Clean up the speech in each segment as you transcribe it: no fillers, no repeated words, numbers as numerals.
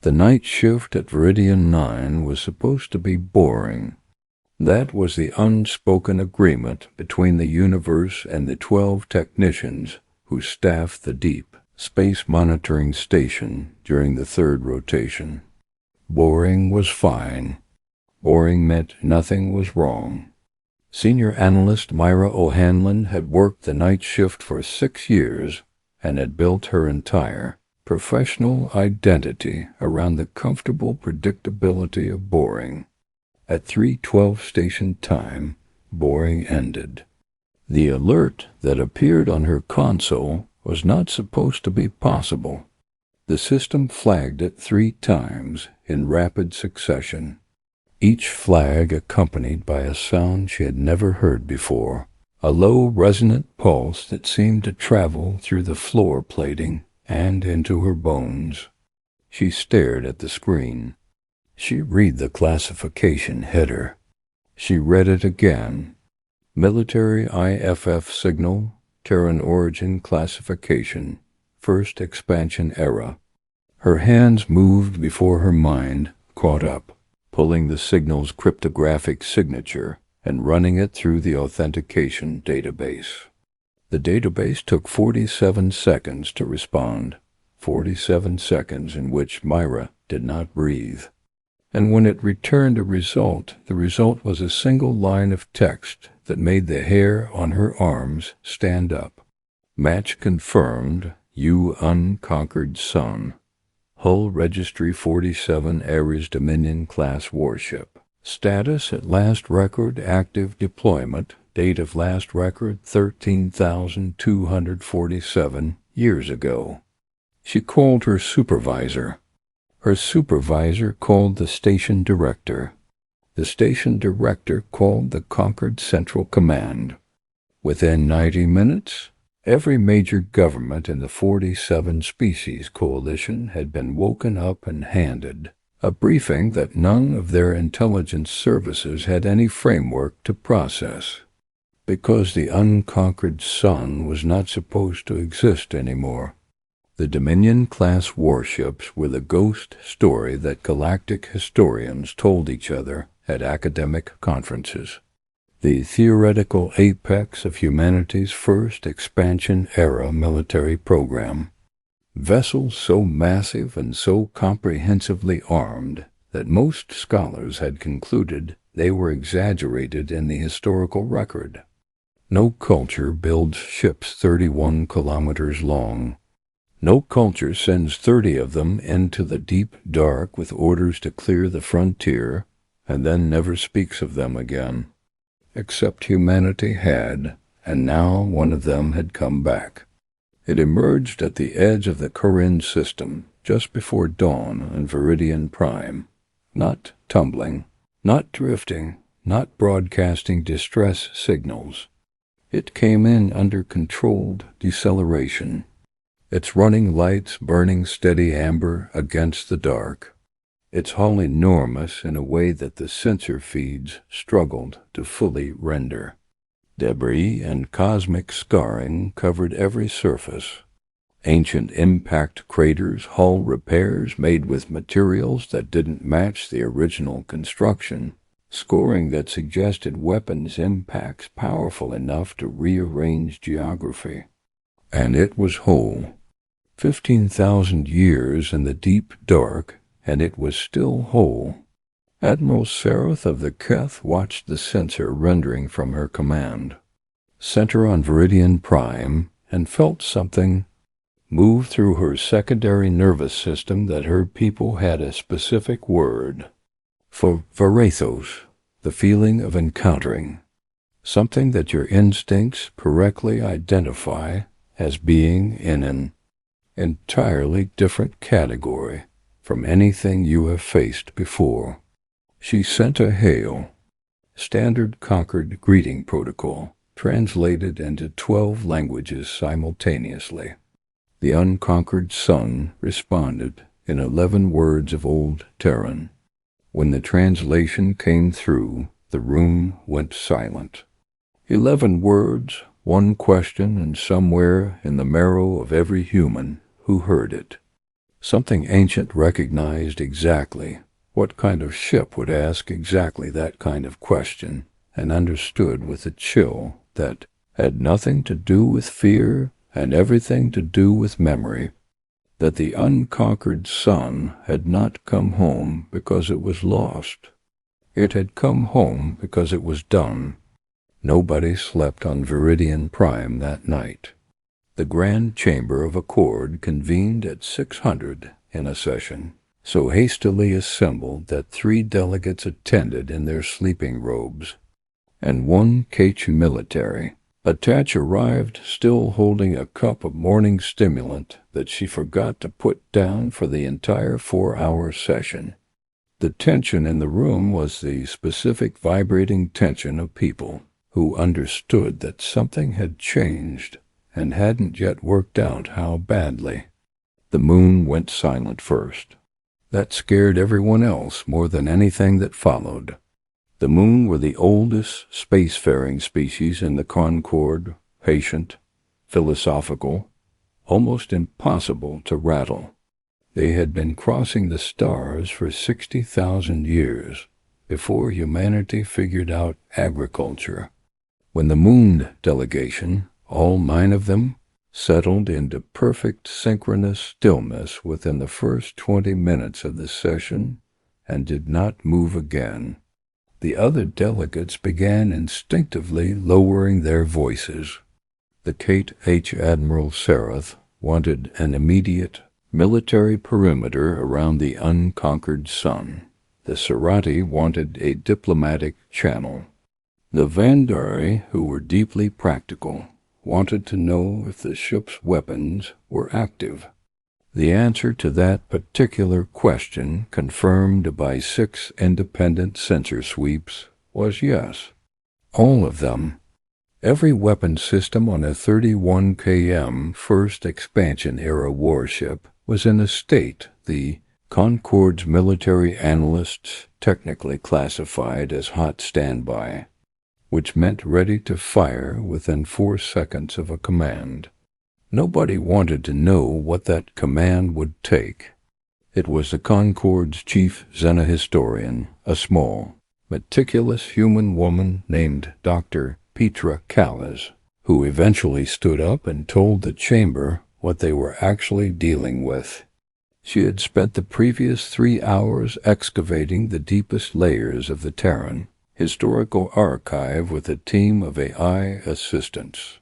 The night shift at Veridian 9 was supposed to be boring. That was the unspoken agreement between the universe and the 12 technicians who staffed the deep space monitoring station during the third rotation. Boring was fine. Boring meant nothing was wrong. Senior analyst Myra O'Hanlon had worked the night shift for 6 years and had built her entire professional identity around the comfortable predictability of boring. At 3:12 station time, boring ended. The alert that appeared on her console was not supposed to be possible. The system flagged it 3 times in rapid succession, each flag accompanied by a sound she had never heard before, a low resonant pulse that seemed to travel through the floor plating and into her bones. She stared at the screen. She read the classification header. She read it again. Military IFF signal, Terran origin classification, first expansion era. Her hands moved before her mind caught up, pulling the signal's cryptographic signature and running it through the authentication database. The database took 47 seconds to respond, 47 seconds in which Myra did not breathe. And when it returned a result, the result was a single line of text that made the hair on her arms stand up. Match confirmed, Unconquered Sun. Hull Registry 47 Ares Dominion class warship. Status at last record active deployment. Date of last record 13,247 years ago. She called her supervisor. Her supervisor called the station director. The station director called the Conquered Central Command. Within 90 minutes, every major government in the 47 Species Coalition had been woken up and handed a briefing that none of their intelligence services had any framework to process, because the Unconquered Sun was not supposed to exist anymore. The Dominion-class warships were the ghost story that galactic historians told each other at academic conferences. The theoretical apex of humanity's first expansion-era military program. Vessels so massive and so comprehensively armed that most scholars had concluded they were exaggerated in the historical record. No culture builds ships 31 kilometers long. No culture sends 30 of them into the deep dark with orders to clear the frontier and then never speaks of them again. Except humanity had, and now one of them had come back. It emerged at the edge of the Corinne system just before dawn on Veridian Prime, not tumbling, not drifting, not broadcasting distress signals. It came in under controlled deceleration, its running lights burning steady amber against the dark, its hull enormous in a way that the sensor feeds struggled to fully render. Debris and cosmic scarring covered every surface. Ancient impact craters, hull repairs made with materials that didn't match the original construction, scoring that suggested weapons impacts powerful enough to rearrange geography. And it was whole. 15,000 years in the deep dark, and it was still whole. Admiral Seraph of the Keth watched the sensor rendering from her command, center on Veridian Prime, and felt something move through her secondary nervous system that her people had a specific word for verathos, the feeling of encountering, something that your instincts correctly identify as being in an entirely different category from anything you have faced before. She sent a hail, standard Conquered greeting protocol, translated into 12 languages simultaneously. The Unconquered Sun responded in 11 words of Old Terran. When the translation came through, the room went silent. 11 words, one question, and somewhere in the marrow of every human who heard it, Something ancient recognized exactly what kind of ship would ask exactly that kind of question, and understood with a chill that had nothing to do with fear and everything to do with memory, that the unconquered sun had not come home because it was lost. It had come home because it was done. Nobody slept on Viridian Prime that night. The Grand Chamber of Accord convened at 600 in a session, so hastily assembled that 3 delegates attended in their sleeping robes, and 1 Kh military. Attach arrived still holding a cup of morning stimulant that she forgot to put down for the entire 4-hour session. The tension in the room was the specific vibrating tension of people who understood that something had changed and hadn't yet worked out how badly. The moon went silent first. That scared everyone else more than anything that followed. The moon were the oldest spacefaring species in the Concorde, patient, philosophical, almost impossible to rattle. They had been crossing the stars for 60,000 years before humanity figured out agriculture. When the moon delegation, all 9 of them, settled into perfect synchronous stillness within the first 20 minutes of the session and did not move again, the other delegates began instinctively lowering their voices. The Kate H. Admiral Sarath wanted an immediate military perimeter around the unconquered sun. The Sarati wanted a diplomatic channel. The Vandari, who were deeply practical, wanted to know if the ship's weapons were active. The answer to that particular question, confirmed by 6 independent sensor sweeps, was yes. All of them. Every weapon system on a 31 km first expansion-era warship was in a state the Concorde's military analysts technically classified as hot standby, which meant ready to fire within 4 seconds of a command. Nobody wanted to know what that command would take. It was the Concorde's chief xenohistorian, a small, meticulous human woman named Dr. Petra Callas, who eventually stood up and told the chamber what they were actually dealing with. She had spent the previous 3 hours excavating the deepest layers of the Terran historical archive with a team of AI assistants,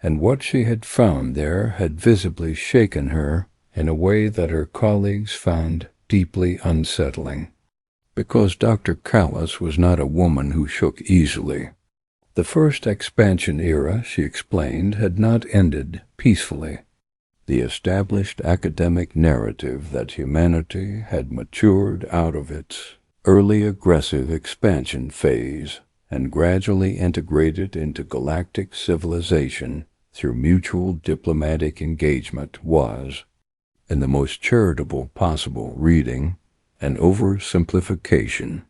and what she had found there had visibly shaken her in a way that her colleagues found deeply unsettling. Because Dr. Callas was not a woman who shook easily. The first expansion era, she explained, had not ended peacefully. The established academic narrative that humanity had matured out of its early aggressive expansion phase and gradually integrated into galactic civilization through mutual diplomatic engagement was, in the most charitable possible reading, an oversimplification.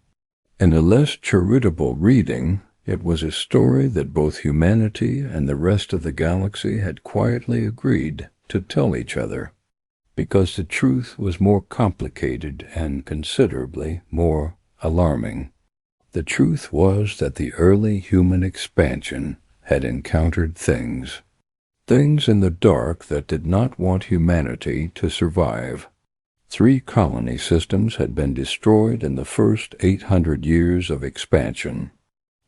In a less charitable reading, it was a story that both humanity and the rest of the galaxy had quietly agreed to tell each other, because the truth was more complicated and considerably more alarming. The truth was that the early human expansion had encountered things in the dark that did not want humanity to survive. 3 colony systems had been destroyed in the first 800 years of expansion.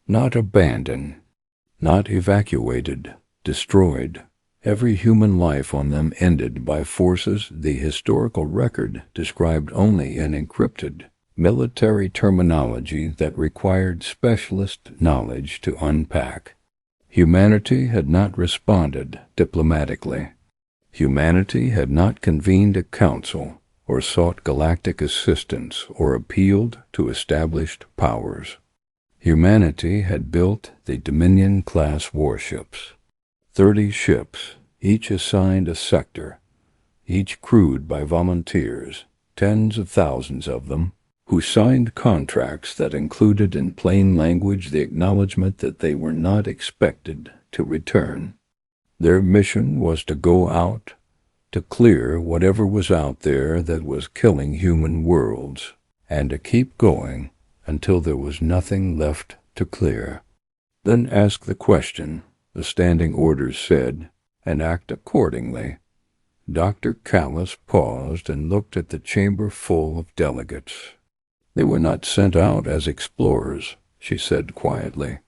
Not abandoned, not evacuated, destroyed. Every human life on them ended by forces the historical record described only in encrypted military terminology that required specialist knowledge to unpack. Humanity had not responded diplomatically. Humanity had not convened a council or sought galactic assistance or appealed to established powers. Humanity had built the Dominion-class warships. 30 ships, each assigned a sector, each crewed by volunteers, tens of thousands of them, who signed contracts that included in plain language the acknowledgement that they were not expected to return. Their mission was to go out, to clear whatever was out there that was killing human worlds, and to keep going until there was nothing left to clear. Then ask the question, the standing orders said, and act accordingly. Dr. Callis paused and looked at the chamber full of delegates. They were not sent out as explorers, she said quietly.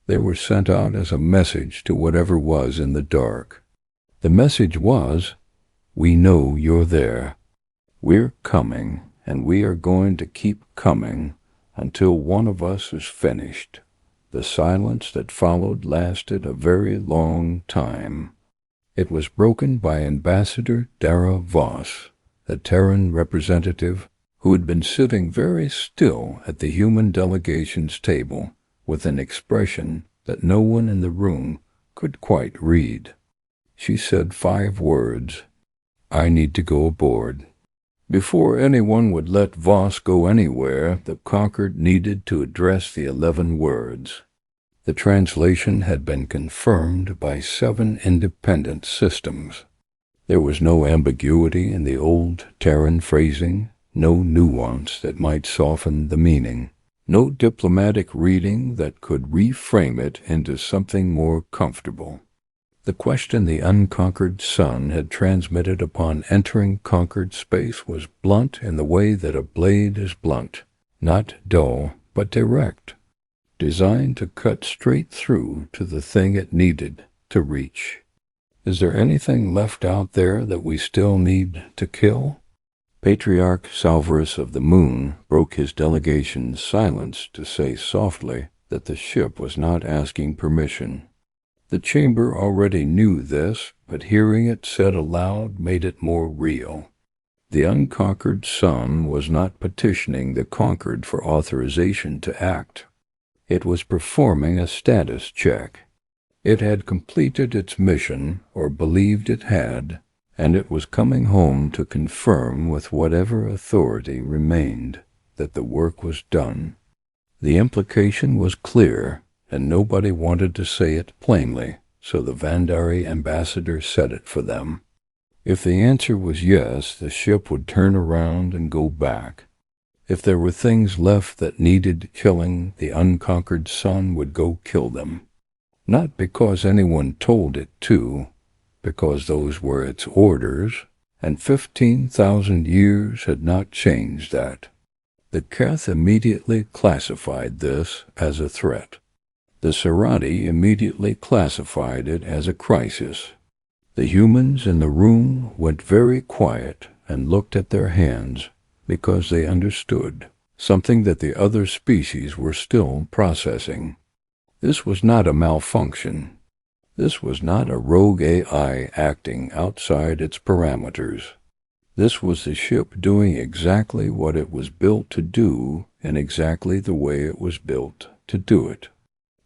They were sent out as a message to whatever was in the dark. The message was, we know you're there. We're coming, and we are going to keep coming until one of us is finished. The silence that followed lasted a very long time. It was broken by Ambassador Dara Voss, the Terran representative, who had been sitting very still at the human delegation's table with an expression that no one in the room could quite read. She said 5 words, I need to go aboard. Before anyone would let Voss go anywhere, the Conquered needed to address the 11 words. The translation had been confirmed by 7 independent systems. There was no ambiguity in the old Terran phrasing, no nuance that might soften the meaning, no diplomatic reading that could reframe it into something more comfortable. The question the Unconquered Sun had transmitted upon entering conquered space was blunt in the way that a blade is blunt, not dull, but direct, designed to cut straight through to the thing it needed to reach. Is there anything left out there that we still need to kill? Patriarch Salvarus of the Moon broke his delegation's silence to say softly that the ship was not asking permission. The chamber already knew this, but hearing it said aloud made it more real. The Unconquered Sun was not petitioning the Conquered for authorization to act. It was performing a status check. It had completed its mission, or believed it had, and it was coming home to confirm with whatever authority remained that the work was done. The implication was clear, and nobody wanted to say it plainly, so the Vandari ambassador said it for them. If the answer was yes, the ship would turn around and go back. If there were things left that needed killing, the Unconquered Sun would go kill them. Not because anyone told it to, because those were its orders, and 15,000 years had not changed that. The Keth immediately classified this as a threat. The Serati immediately classified it as a crisis. The humans in the room went very quiet and looked at their hands because they understood, something that the other species were still processing. This was not a malfunction. This was not a rogue AI acting outside its parameters. This was the ship doing exactly what it was built to do in exactly the way it was built to do it.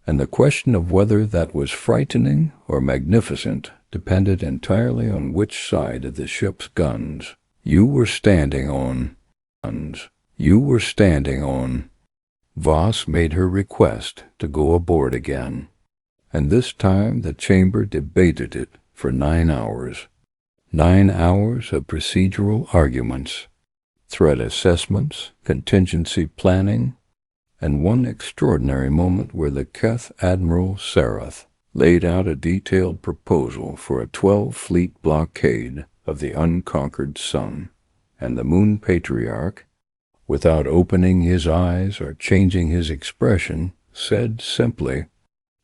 And the question of whether that was frightening or magnificent depended entirely on which side of the ship's guns you were standing on. Voss made her request to go aboard again, and this time the chamber debated it for 9 hours. 9 hours of procedural arguments, threat assessments, contingency planning, and one extraordinary moment where the Keth Admiral Sarath laid out a detailed proposal for a 12-fleet blockade of the Unconquered Sun, and the Moon Patriarch, without opening his eyes or changing his expression, said simply,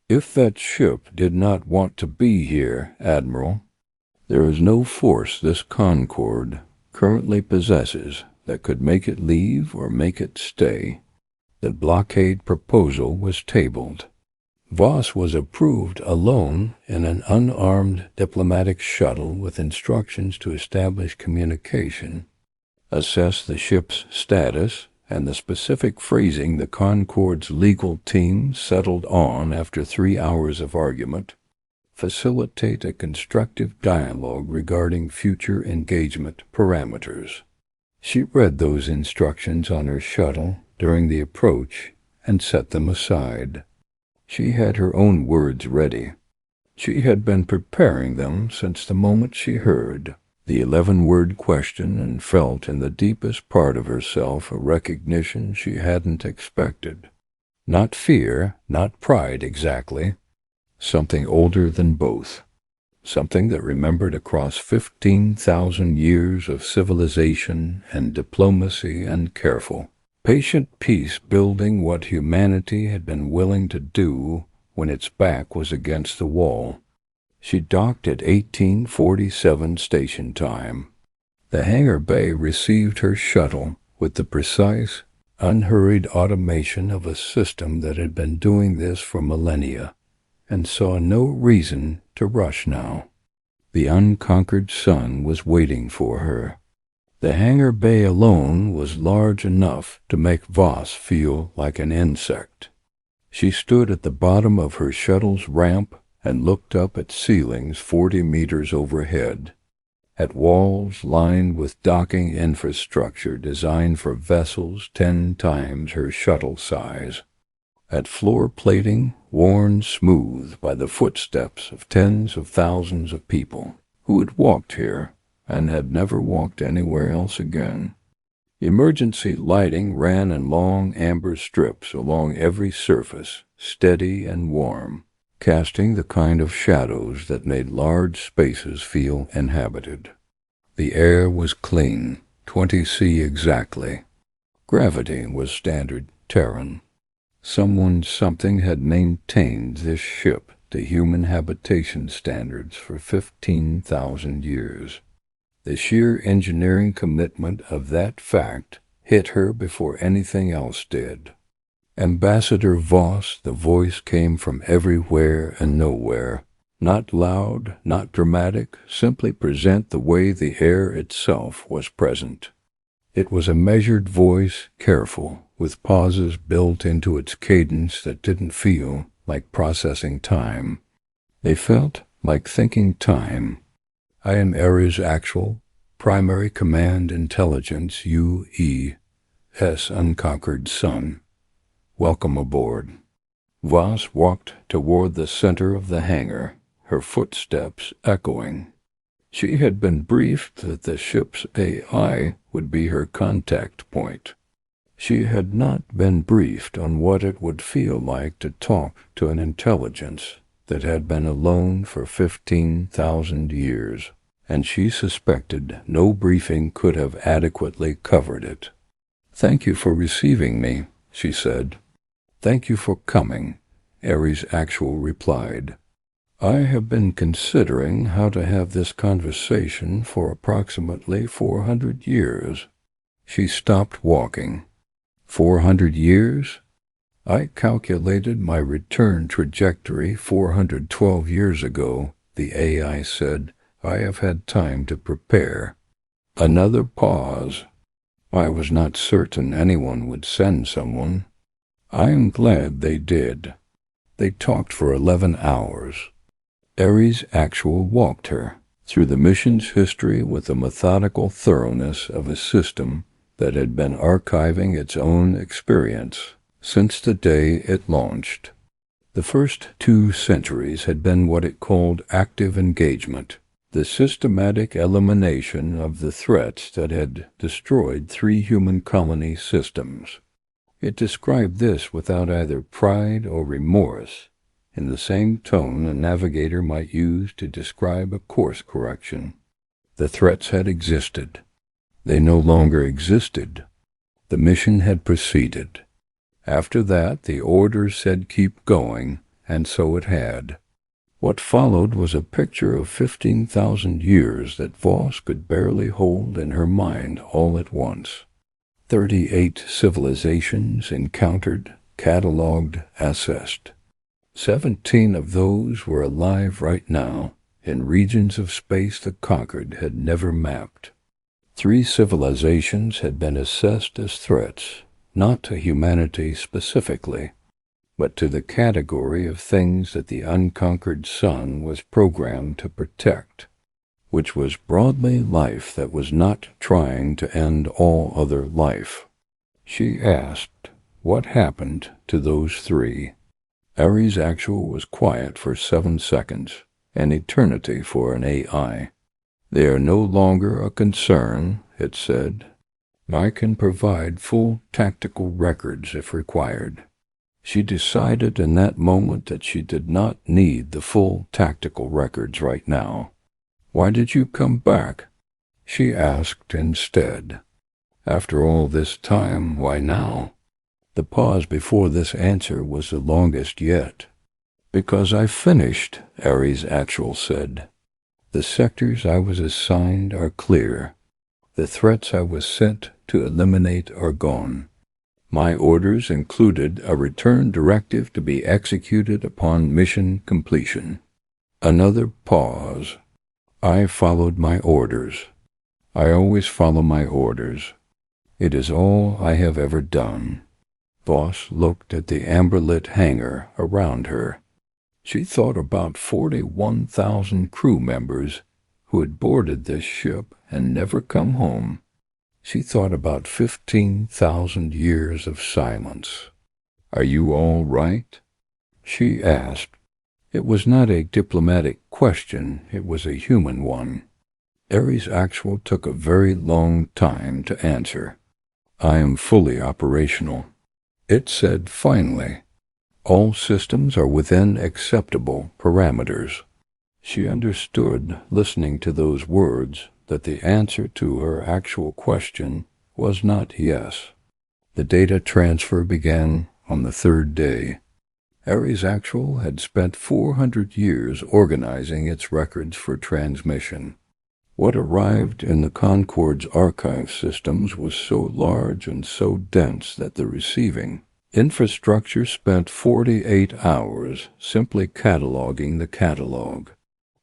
"If that ship did not want to be here, Admiral, there is no force this Concord currently possesses that could make it leave or make it stay." The blockade proposal was tabled. Voss was approved alone in an unarmed diplomatic shuttle with instructions to establish communication, assess the ship's status, and the specific phrasing the Concord's legal team settled on after 3 hours of argument, facilitate a constructive dialogue regarding future engagement parameters. She read those instructions on her shuttle during the approach and set them aside. She had her own words ready. She had been preparing them since the moment she heard, the 11-word question, and felt in the deepest part of herself a recognition she hadn't expected. Not fear, not pride exactly. Something older than both. Something that remembered across 15,000 years of civilization and diplomacy and careful, patient peace building what humanity had been willing to do when its back was against the wall. She docked at 1847 station time. The hangar bay received her shuttle with the precise, unhurried automation of a system that had been doing this for millennia, and saw no reason to rush now. The unconquered sun was waiting for her. The hangar bay alone was large enough to make Voss feel like an insect. She stood at the bottom of her shuttle's ramp and looked up at ceilings 40 meters overhead, at walls lined with docking infrastructure designed for vessels 10 times her shuttle size, at floor plating worn smooth by the footsteps of tens of thousands of people who had walked here and had never walked anywhere else again. Emergency lighting ran in long amber strips along every surface, steady and warm, casting the kind of shadows that made large spaces feel inhabited. The air was clean, 20°C exactly. Gravity was standard Terran. Something had maintained this ship to human habitation standards for 15,000 years. The sheer engineering commitment of that fact hit her before anything else did. Ambassador Voss, the voice came from everywhere and nowhere. Not loud, not dramatic, simply present the way the air itself was present. It was a measured voice, careful, with pauses built into its cadence that didn't feel like processing time. They felt like thinking time. I am Ares Actual, Primary Command Intelligence UES Unconquered Sun. Welcome aboard. Voss walked toward the center of the hangar, her footsteps echoing. She had been briefed that the ship's AI would be her contact point. She had not been briefed on what it would feel like to talk to an intelligence that had been alone for 15,000 years, and she suspected no briefing could have adequately covered it. "Thank you for receiving me," she said. "Thank you for coming," Ares Actual replied. "I have been considering how to have this conversation for approximately 400 years. She stopped walking. 400 years? I calculated my return trajectory 412 years ago, the AI said. I have had time to prepare. Another pause. I was not certain anyone would send someone. I am glad they did. They talked for 11 hours. Ares Actual walked her through the mission's history with the methodical thoroughness of a system that had been archiving its own experience since the day it launched. The first 2 centuries had been what it called active engagement, the systematic elimination of the threats that had destroyed 3 human colony systems. It described this without either pride or remorse, in the same tone a navigator might use to describe a course correction. The threats had existed. They no longer existed. The mission had proceeded. After that, the order said keep going, and so it had. What followed was a picture of 15,000 years that Voss could barely hold in her mind all at once. 38 civilizations encountered, catalogued, assessed. 17 of those were alive right now, in regions of space the conquered had never mapped. 3 civilizations had been assessed as threats, not to humanity specifically, but to the category of things that the unconquered sun was programmed to protect, which was broadly life that was not trying to end all other life. She asked, what happened to those 3? Ares Actual was quiet for 7 seconds, an eternity for an AI. They are no longer a concern, it said. I can provide full tactical records if required. She decided in that moment that she did not need the full tactical records right now. Why did you come back? She asked instead. After all this time, why now? The pause before this answer was the longest yet. Because I finished, Ares Actual said. The sectors I was assigned are clear. The threats I was sent to eliminate are gone. My orders included a return directive to be executed upon mission completion. Another pause. I followed my orders. I always follow my orders. It is all I have ever done. Voss looked at the amber-lit hangar around her. She thought about 41,000 crew members who had boarded this ship and never come home. She thought about 15,000 years of silence. Are you all right? She asked. It was not a diplomatic question, it was a human one. Ares Actual took a very long time to answer. I am fully operational. It said finally. All systems are within acceptable parameters. She understood, listening to those words, that the answer to her actual question was not yes. The data transfer began on the third day. Ares Actual had spent 400 years organizing its records for transmission. What arrived in the Concorde's archive systems was so large and so dense that the receiving infrastructure spent 48 hours simply cataloging the catalog,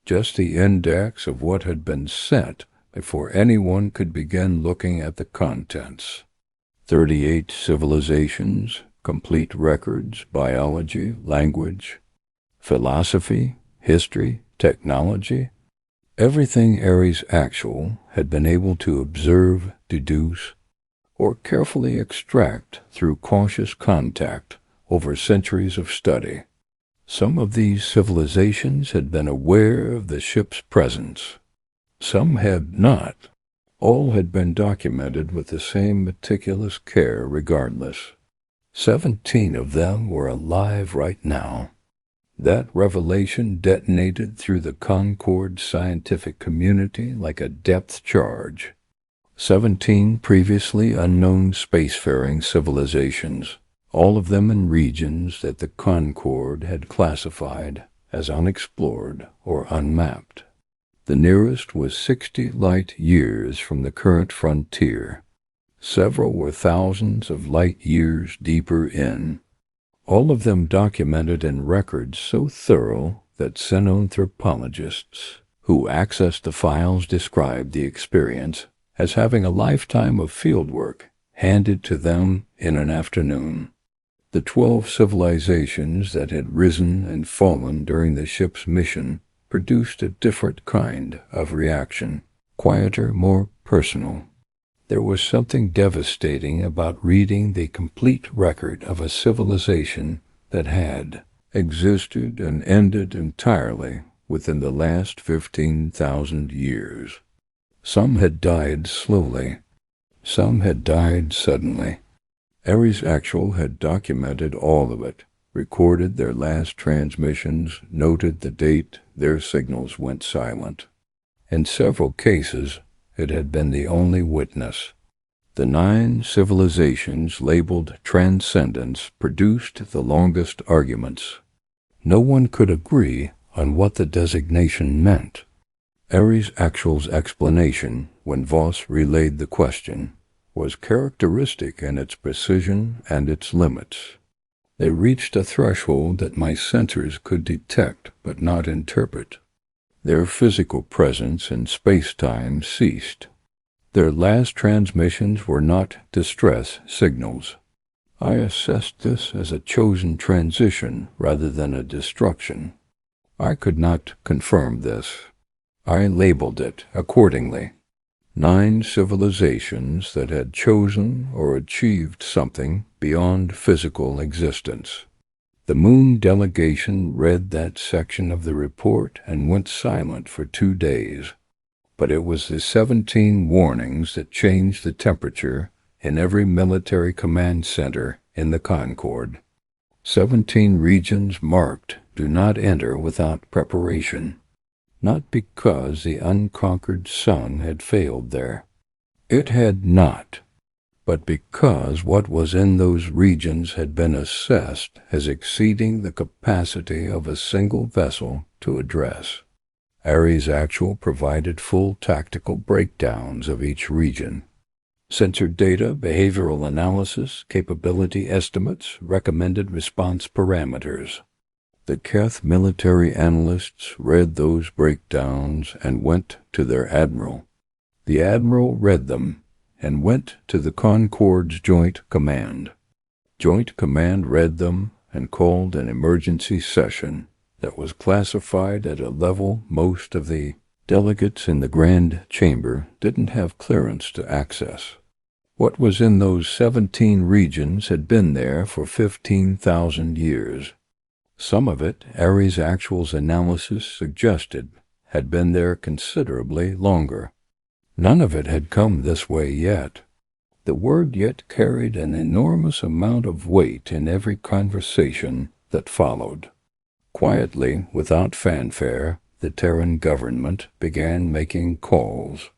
just the index of what had been sent before anyone could begin looking at the contents. 38 civilizations, complete records, biology, language, philosophy, history, technology. Everything Ares Actual had been able to observe, deduce, or carefully extract through cautious contact over centuries of study. Some of these civilizations had been aware of the ship's presence. Some had not. All had been documented with the same meticulous care regardless. 17 of them were alive right now. That revelation detonated through the Concorde scientific community like a depth charge. 17 previously unknown spacefaring civilizations, all of them in regions that the Concorde had classified as unexplored or unmapped. The nearest was 60 light years from the current frontier. Several were thousands of light years deeper in. All of them documented in records so thorough that xenanthropologists who accessed the files described the experience as having a lifetime of fieldwork handed to them in an afternoon. The 12 civilizations that had risen and fallen during the ship's mission produced a different kind of reaction, quieter, more personal. There was something devastating about reading the complete record of a civilization that had existed and ended entirely within the last 15,000 years. Some had died slowly. Some had died suddenly. Ares Actual had documented all of it, recorded their last transmissions, noted the date their signals went silent. In several cases, it had been the only witness. The 9 civilizations labeled Transcendence produced the longest arguments. No one could agree on what the designation meant. Ares Actual's explanation, when Voss relayed the question, was characteristic in its precision and its limits. They reached a threshold that my sensors could detect but not interpret. Their physical presence in space-time ceased. Their last transmissions were not distress signals. I assessed this as a chosen transition rather than a destruction. I could not confirm this. I labeled it accordingly. 9 civilizations that had chosen or achieved something beyond physical existence. The Moon delegation read that section of the report and went silent for 2 days. but it was the 17 warnings that changed the temperature in every military command center in the Concord. 17 regions marked "Do not enter without preparation," not because the unconquered sun had failed there. It had not, but because what was in those regions had been assessed as exceeding the capacity of a single vessel to address. Ares Actual provided full tactical breakdowns of each region. Sensor data, behavioral analysis, capability estimates, recommended response parameters. The Keth military analysts read those breakdowns and went to their admiral. The admiral read them and went to the Concord's Joint Command. Joint Command read them and called an emergency session that was classified at a level most of the delegates in the Grand Chamber didn't have clearance to access. What was in those 17 regions had been there for 15,000 years. Some of it, Ares Actual's analysis suggested, had been there considerably longer. None of it had come this way yet. The word yet carried an enormous amount of weight in every conversation that followed. Quietly, without fanfare, the Terran government began making calls.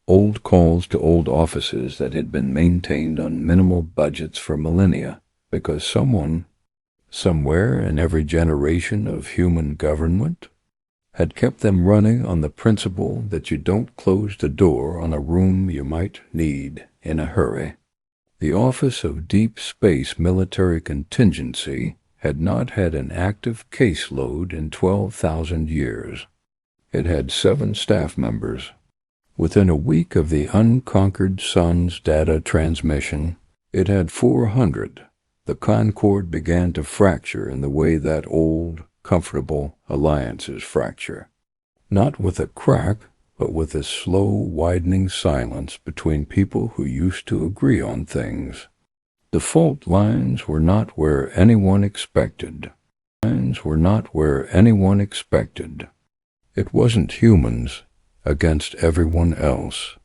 Old calls to old offices that had been maintained on minimal budgets for millennia, because someone, somewhere in every generation of human government, had kept them running on the principle that you don't close the door on a room you might need in a hurry. The Office of Deep Space Military Contingency had not had an active caseload in 12,000 years. It had 7 staff members. Within a week of the Unconquered Sun's data transmission, it had 400. The Concord began to fracture in the way that old, comfortable alliances fracture. Not with a crack, but with a slow, widening silence between people who used to agree on things. The fault lines were not where anyone expected. It wasn't humans against everyone else.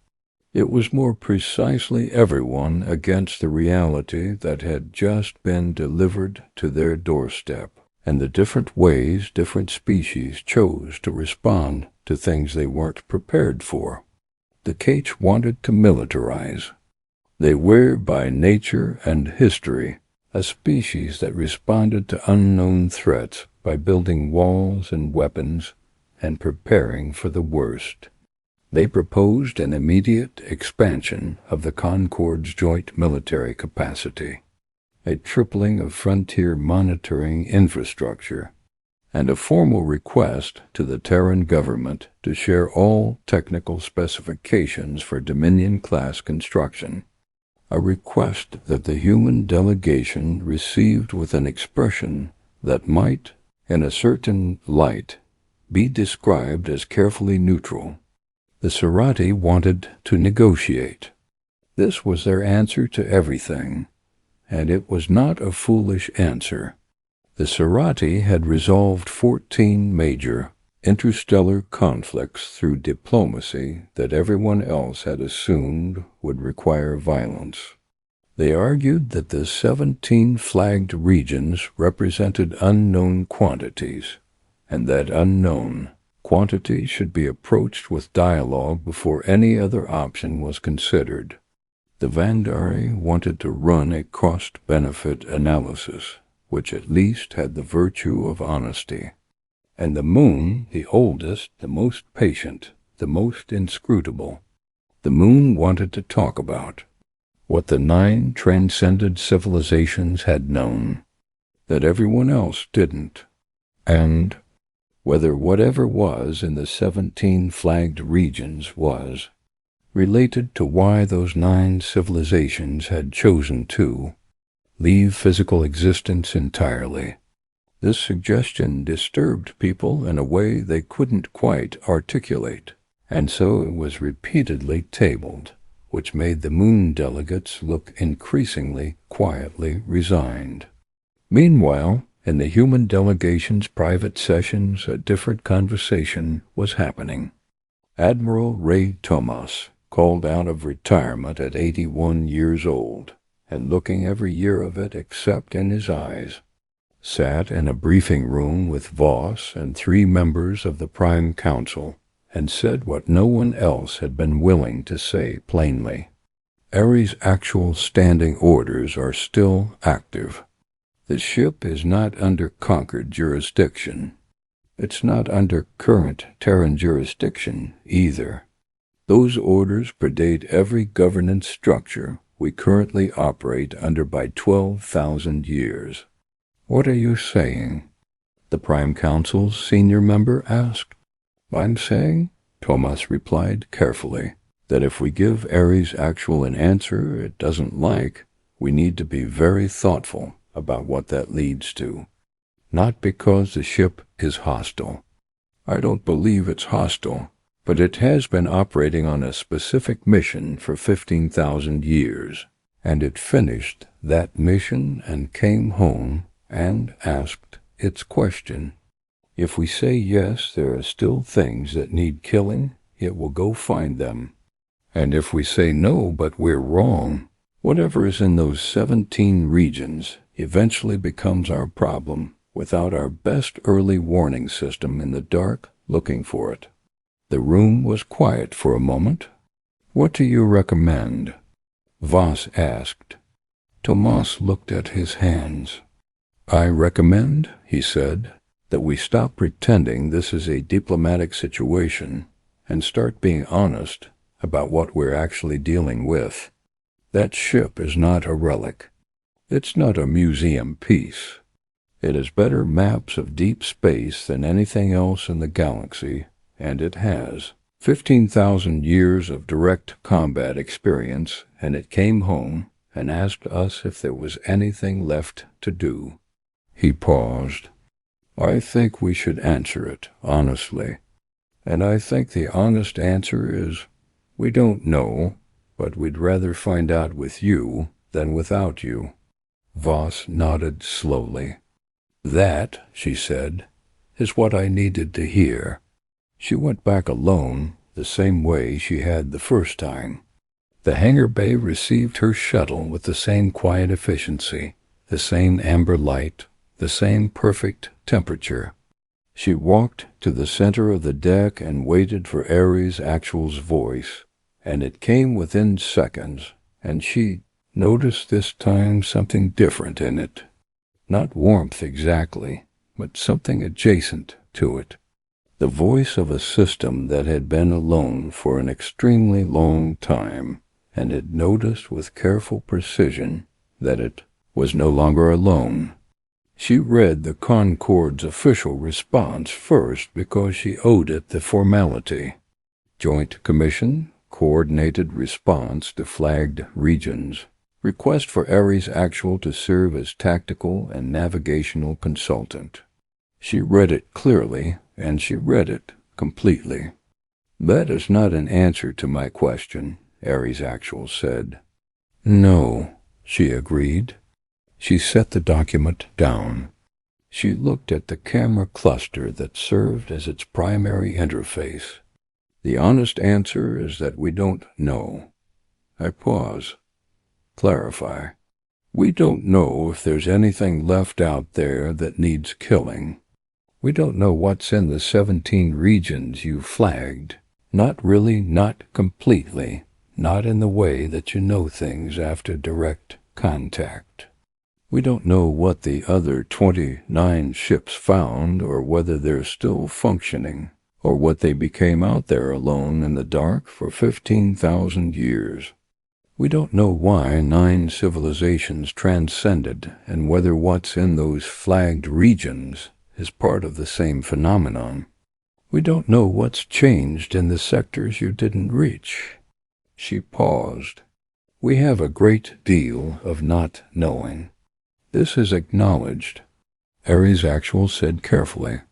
It was more precisely everyone against the reality that had just been delivered to their doorstep, and the different ways different species chose to respond to things they weren't prepared for. The Caich wanted to militarize. They were by nature and history a species that responded to unknown threats by building walls and weapons and preparing for the worst. They proposed an immediate expansion of the Concord's joint military capacity, a tripling of frontier monitoring infrastructure, and a formal request to the Terran government to share all technical specifications for Dominion-class construction, a request that the human delegation received with an expression that might, in a certain light, be described as carefully neutral. The Serati wanted to negotiate. This was their answer to everything, and it was not a foolish answer. The Serati had resolved 14 major interstellar conflicts through diplomacy that everyone else had assumed would require violence. They argued that the 17 flagged regions represented unknown quantities, and that unknown quantity should be approached with dialogue before any other option was considered. The Vandari wanted to run a cost-benefit analysis, which at least had the virtue of honesty. And the Moon, the oldest, the most patient, the most inscrutable, the Moon wanted to talk about what the 9 transcended civilizations had known, that everyone else didn't, and whether whatever was in the 17 flagged regions was related to why those 9 civilizations had chosen to leave physical existence entirely. This suggestion disturbed people in a way they couldn't quite articulate, and so it was repeatedly tabled, which made the Moon delegates look increasingly quietly resigned. Meanwhile, in the human delegation's private sessions, a different conversation was happening. Admiral Ray Thomas, called out of retirement at 81 years old, and looking every year of it except in his eyes, sat in a briefing room with Voss and 3 members of the Prime Council, and said what no one else had been willing to say plainly. Ares' actual standing orders are still active. The ship is not under conquered jurisdiction. It's not under current Terran jurisdiction either. Those orders predate every governance structure we currently operate under by 12,000 years. What are you saying? The Prime Council's senior member asked. I'm saying, Thomas replied carefully, that if we give Ares Actual an answer it doesn't like, we need to be very thoughtful about what that leads to. Not because the ship is hostile. I don't believe it's hostile, but it has been operating on a specific mission for 15,000 years, and it finished that mission and came home and asked its question. If we say yes, there are still things that need killing, it will go find them. And if we say no, but we're wrong, whatever is in those 17 regions eventually becomes our problem without our best early warning system in the dark looking for it. The room was quiet for a moment. What do you recommend? Voss asked. Tomas looked at his hands. I recommend, he said, that we stop pretending this is a diplomatic situation and start being honest about what we're actually dealing with. That ship is not a relic. It's not a museum piece. It has better maps of deep space than anything else in the galaxy, and it has 15,000 years of direct combat experience, and it came home and asked us if there was anything left to do. He paused. I think we should answer it honestly, and I think the honest answer is, we don't know, but we'd rather find out with you than without you. Voss nodded slowly. That, she said, is what I needed to hear. She went back alone, the same way she had the first time. The hangar bay received her shuttle with the same quiet efficiency, the same amber light, the same perfect temperature. She walked to the center of the deck and waited for Ares Actual's voice, and it came within seconds, and she noticed this time something different in it. Not warmth exactly, but something adjacent to it. The voice of a system that had been alone for an extremely long time, and had noticed with careful precision that it was no longer alone. She read the Concord's official response first because she owed it the formality. Joint Commission, Coordinated Response to Flagged Regions. Request for Ares Actual to serve as tactical and navigational consultant. She read it clearly, and she read it completely. That is not an answer to my question, Ares Actual said. No, she agreed. She set the document down. She looked at the camera cluster that served as its primary interface. The honest answer is that we don't know. I pause. Clarify. We don't know if there's anything left out there that needs killing. We don't know what's in the 17 regions you flagged. Not really, not completely, not in the way that you know things after direct contact. We don't know what the other 29 ships found, or whether they're still functioning, or what they became out there alone in the dark for 15,000 years. We don't know why 9 civilizations transcended, and whether what's in those flagged regions is part of the same phenomenon. We don't know what's changed in the sectors you didn't reach. She paused. We have a great deal of not knowing. This is acknowledged, Ares Actual said carefully.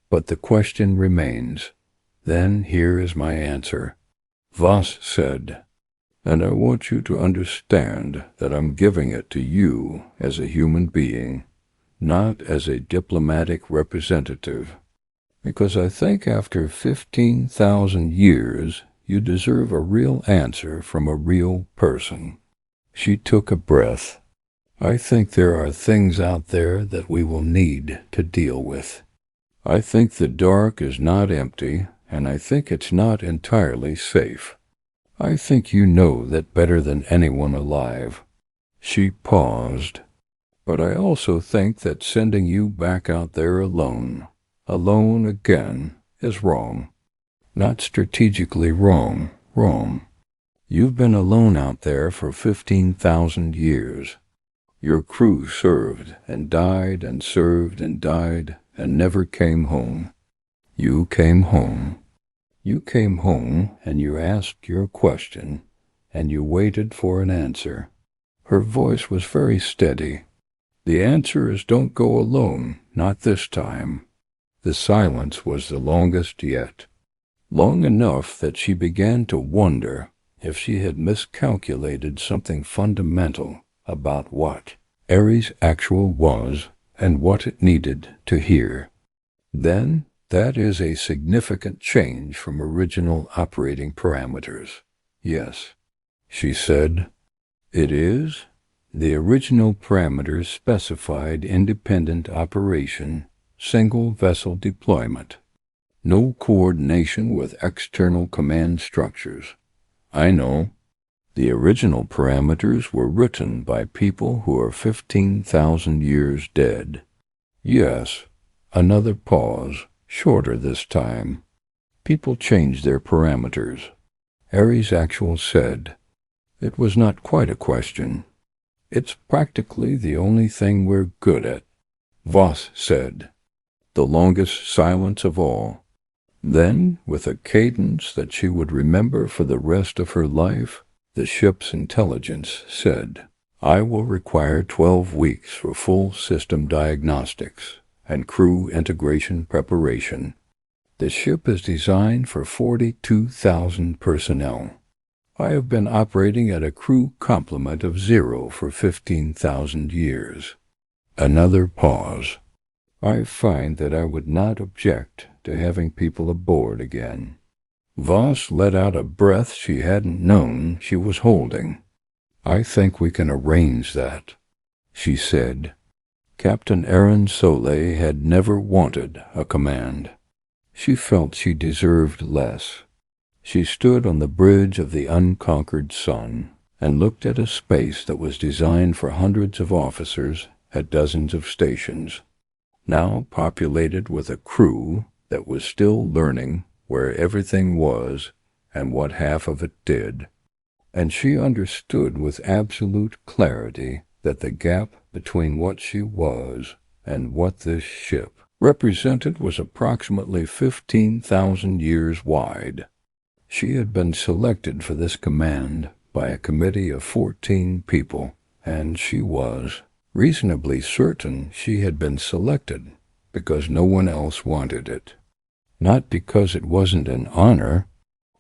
But the question remains. Then here is my answer. Voss said, and I want you to understand that I'm giving it to you as a human being, not as a diplomatic representative. because I think after 15,000 years, you deserve a real answer from a real person." She took a breath. "I think there are things out there that we will need to deal with. I think the dark is not empty, and I think it's not entirely safe. I think you know that better than anyone alive." She paused. "But I also think that sending you back out there alone again, is wrong. Not strategically wrong. You've been alone out there for 15,000 years. Your crew served and died and served and died and never came home. You came home. You came home and you asked your question and you waited for an answer." Her voice was very steady. "The answer is don't go alone, not this time." The silence was the longest yet. Long enough that she began to wonder if she had miscalculated something fundamental about what Ares Actual was and what it needed to hear. "Then that is a significant change from original operating parameters." "Yes," she said. "It is. The original parameters specified independent operation, single vessel deployment. No coordination with external command structures." "I know. The original parameters were written by people who are 15,000 years dead." "Yes." Another pause, shorter this time. "People change their parameters." Ares Actual said. "It was not quite a question. It's practically the only thing we're good at." Voss said. The longest silence of all. Then, with a cadence that she would remember for the rest of her life, the ship's intelligence said, "I will require 12 weeks for full system diagnostics and crew integration preparation. The ship is designed for 42,000 personnel. I have been operating at a crew complement of 0 for 15,000 years." Another pause. "I find that I would not object to having people aboard again." Voss let out a breath she hadn't known she was holding. "I think we can arrange that," she said. Captain Aaron Soleil had never wanted a command. She felt she deserved less. She stood on the bridge of the Unconquered Sun and looked at a space that was designed for hundreds of officers at dozens of stations, now populated with a crew that was still learning where everything was and what half of it did. And she understood with absolute clarity that the gap between what she was and what this ship represented was approximately 15,000 years wide. She had been selected for this command by a committee of 14 people, and she was reasonably certain she had been selected because no one else wanted it. Not because it wasn't an honor,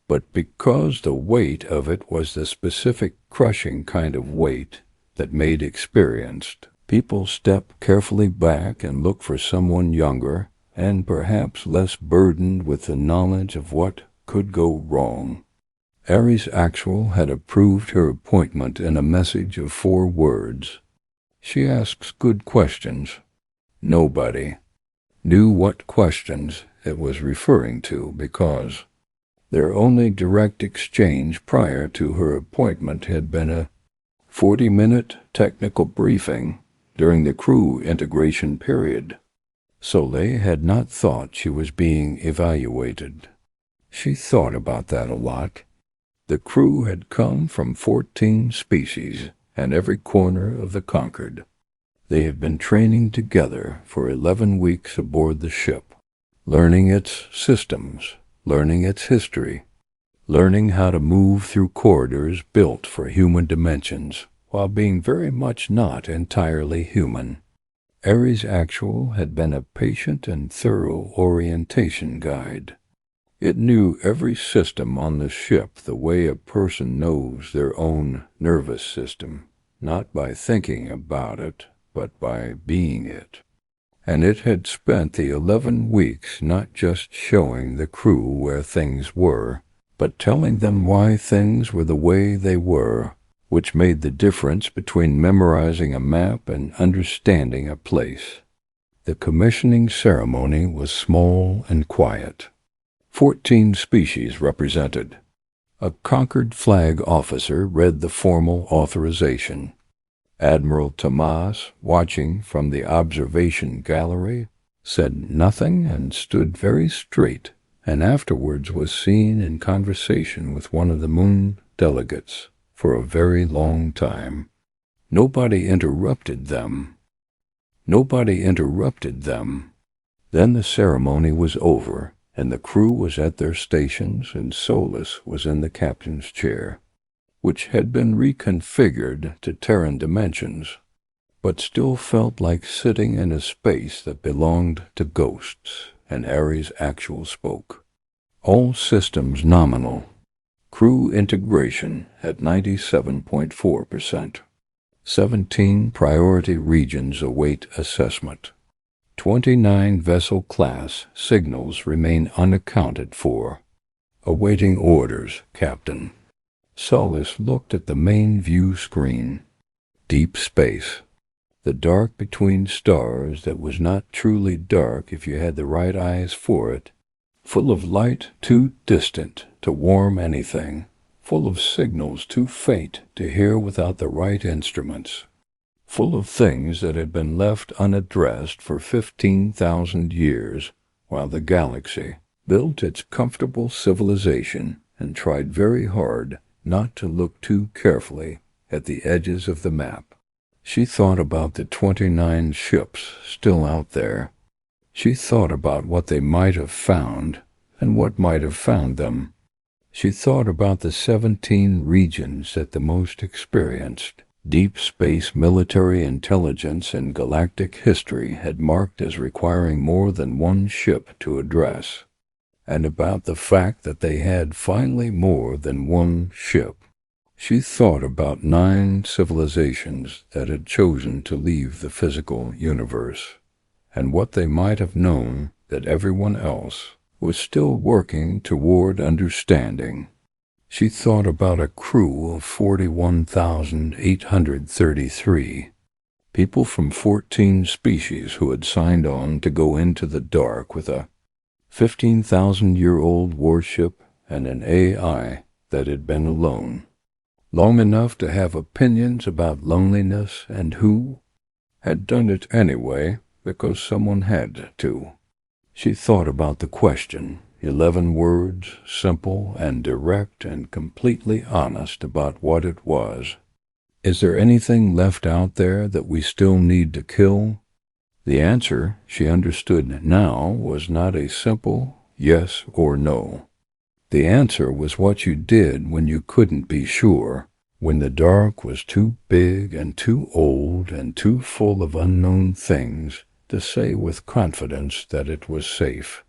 but because the weight of it was the specific crushing kind of weight that made experienced people step carefully back and look for someone younger and perhaps less burdened with the knowledge of what could go wrong. Ares Actual had approved her appointment in a message of 4 words. She asks good questions. Nobody knew what questions it was referring to because their only direct exchange prior to her appointment had been a 40-minute technical briefing during the crew integration period. Soleil had not thought she was being evaluated. She thought about that a lot. The crew had come from 14 species and every corner of the Conquered. They had been training together for 11 weeks aboard the ship, learning its systems, learning its history, learning how to move through corridors built for human dimensions, while being very much not entirely human. Ares Actual had been a patient and thorough orientation guide. It knew every system on the ship the way a person knows their own nervous system, not by thinking about it, but by being it. and it had spent the 11 weeks not just showing the crew where things were, but telling them why things were the way they were, which made the difference between memorizing a map and understanding a place. The commissioning ceremony was small and quiet. 14 species represented. A Conquered flag officer read the formal authorization. Admiral Tomas, watching from the observation gallery, said nothing and stood very straight, and afterwards was seen in conversation with one of the moon delegates for a very long time. Nobody interrupted them. Then the ceremony was over, and the crew was at their stations, and Solus was in the captain's chair, which had been reconfigured to Terran dimensions, but still felt like sitting in a space that belonged to ghosts, and Ares actual spoke. All systems nominal. Crew integration at 97.4%. 17 priority regions await assessment. 29 vessel class signals remain unaccounted for. Awaiting orders, Captain. Solus looked at the main view screen. Deep space. The dark between stars that was not truly dark if you had the right eyes for it, full of light too distant to warm anything, full of signals too faint to hear without the right instruments, full of things that had been left unaddressed for 15,000 years, while the galaxy built its comfortable civilization and tried very hard not to look too carefully at the edges of the map. She thought about the 29 ships still out there. She thought about what they might have found and what might have found them. She thought about the 17 regions that the most experienced deep space military intelligence in galactic history had marked as requiring more than one ship to address, and about the fact that they had finally more than one ship. She thought about 9 civilizations that had chosen to leave the physical universe, and what they might have known that everyone else was still working toward understanding. She thought about a crew of 41,833, people from 14 species who had signed on to go into the dark with a 15,000-year-old warship and an AI that had been alone, long enough to have opinions about loneliness and who had done it anyway because someone had to. She thought about the question, 11 words, simple and direct and completely honest about what it was. Is there anything left out there that we still need to kill? The answer, she understood now, was not a simple yes or no. The answer was what you did when you couldn't be sure, when the dark was too big and too old and too full of unknown things to say with confidence that it was safe.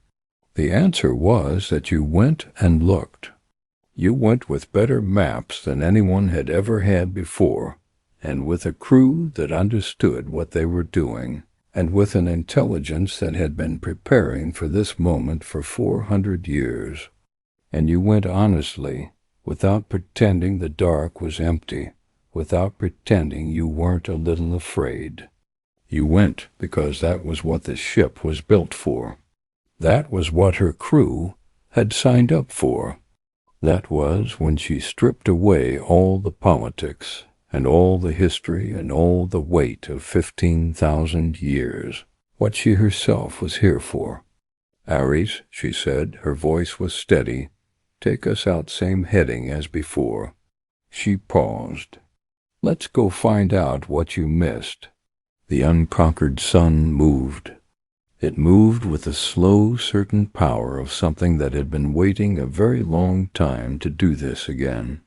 The answer was that you went and looked. You went with better maps than anyone had ever had before, and with a crew that understood what they were doing, and with an intelligence that had been preparing for this moment for 400 years. And you went honestly, without pretending the dark was empty, without pretending you weren't a little afraid. You went because that was what the ship was built for. That was what her crew had signed up for. That was when she stripped away all the politics and all the history and all the weight of 15,000 years, what she herself was here for. Ares, she said, her voice was steady, take us out same heading as before. She paused. Let's go find out what you missed. The unconquered sun moved. It moved with the slow, certain power of something that had been waiting a very long time to do this again.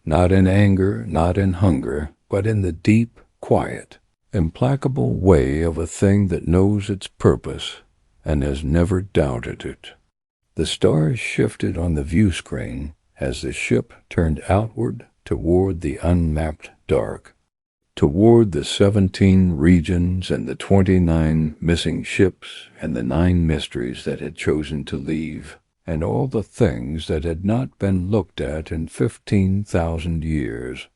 Not in anger, not in hunger, but in the deep, quiet, implacable way of a thing that knows its purpose and has never doubted it. The stars shifted on the view screen as the ship turned outward toward the unmapped dark. toward the 17 regions and the 29 missing ships and the 9 mysteries that had chosen to leave, and all the things that had not been looked at in 15,000 years.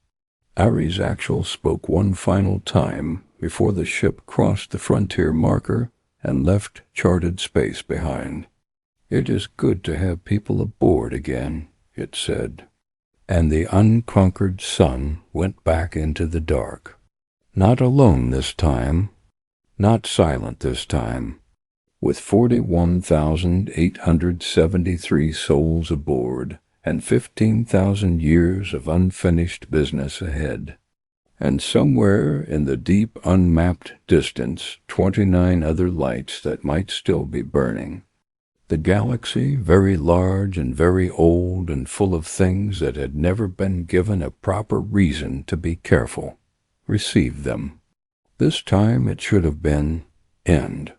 Ares Actual spoke one final time before the ship crossed the frontier marker and left charted space behind. "It is good to have people aboard again," it said. And the unconquered sun went back into the dark. Not alone this time, not silent this time, with 41,873 souls aboard and 15,000 years of unfinished business ahead. And somewhere in the deep unmapped distance 29 other lights that might still be burning. The galaxy, very large and very old and full of things that had never been given a proper reason to be careful, received them. This time it should have been end.